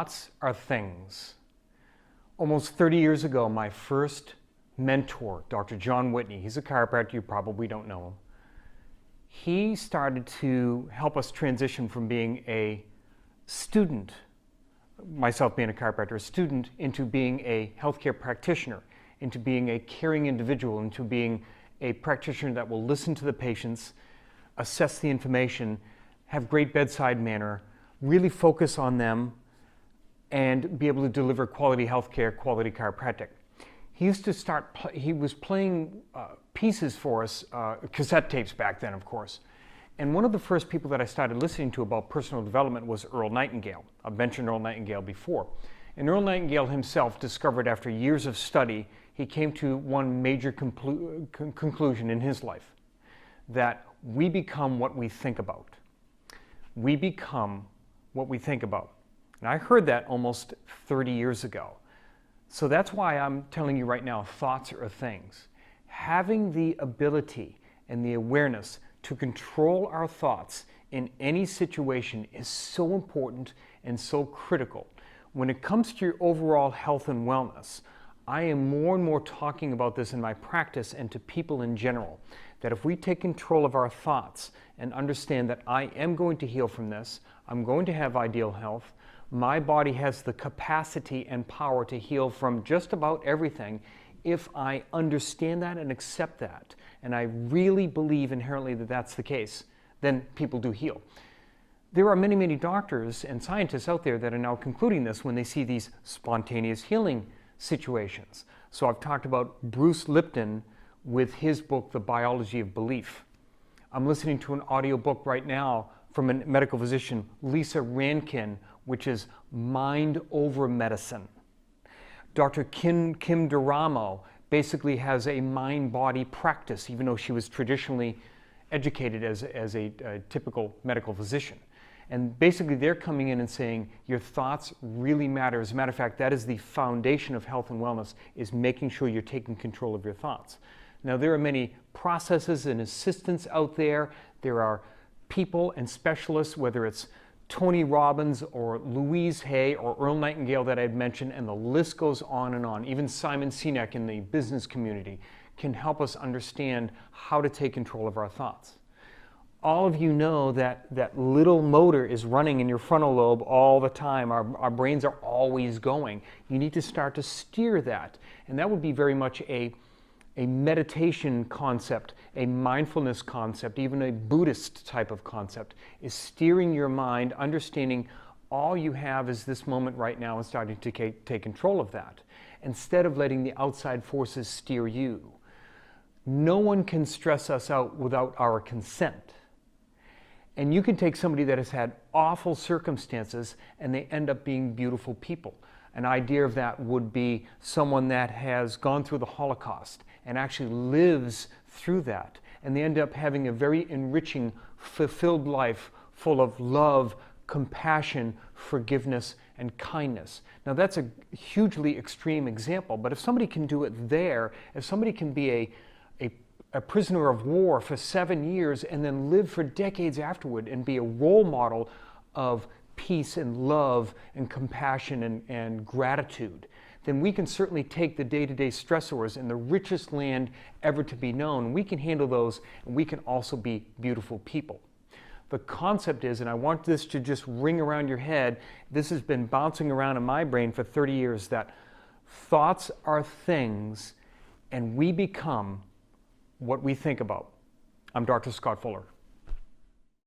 Thoughts are things. Almost 30 years ago, my first mentor, Dr. John Whitney, he's a chiropractor, you probably don't know him. He started to help us transition from being a student, myself being a chiropractor, a student, into being a healthcare practitioner, into being a caring individual, into being a practitioner that will listen to the patients, assess the information, have great bedside manner, really focus on them, and be able to deliver quality healthcare, quality chiropractic. He used to he was playing pieces for us, cassette tapes back then, of course. And one of the first people that I started listening to about personal development was Earl Nightingale. I've mentioned Earl Nightingale before. And Earl Nightingale himself discovered, after years of study, he came to one major conclusion in his life, that we become what we think about. We become what we think about. And I heard that almost 30 years ago. So that's why I'm telling you right now, thoughts are things. Having the ability and the awareness to control our thoughts in any situation is so important and so critical. When it comes to your overall health and wellness, I am more and more talking about this in my practice and to people in general, that if we take control of our thoughts and understand that I am going to heal from this, I'm going to have ideal health, my body has the capacity and power to heal from just about everything if I understand that and accept that, and I really believe inherently that that's the case, then people do heal. There are many, many doctors and scientists out there that are now concluding this when they see these spontaneous healing situations. So I've talked about Bruce Lipton with his book, The Biology of Belief. I'm listening to an audio book right now from a medical physician, Lisa Rankin, which is Mind Over Medicine. Dr. Kim Duramo basically has a mind-body practice, even though she was traditionally educated as a typical medical physician. And basically they're coming in and saying your thoughts really matter. As a matter of fact, that is the foundation of health and wellness, is making sure you're taking control of your thoughts. Now, there are many processes and assistants out there. There are people and specialists, whether it's Tony Robbins or Louise Hay or Earl Nightingale that I'd mentioned, and the list goes on and on. Even Simon Sinek in the business community can help us understand how to take control of our thoughts. All of you know that that little motor is running in your frontal lobe all the time. Our brains are always going. You need to start to steer that. And that would be very much a meditation concept, a mindfulness concept, even a Buddhist type of concept, is steering your mind, understanding all you have is this moment right now and starting to take control of that, instead of letting the outside forces steer you. No one can stress us out without our consent. And you can take somebody that has had awful circumstances and they end up being beautiful people. An idea of that would be someone that has gone through the Holocaust and actually lives through that. And they end up having a very enriching, fulfilled life full of love, compassion, forgiveness, and kindness. Now that's a hugely extreme example, but if somebody can do it there, if somebody can be a prisoner of war for 7 years and then live for decades afterward and be a role model of peace and love and compassion and gratitude, then we can certainly take the day-to-day stressors in the richest land ever to be known. We can handle those, and we can also be beautiful people. The concept is, and I want this to just ring around your head, this has been bouncing around in my brain for 30 years, that thoughts are things, and we become what we think about. I'm Dr. Scott Fuller.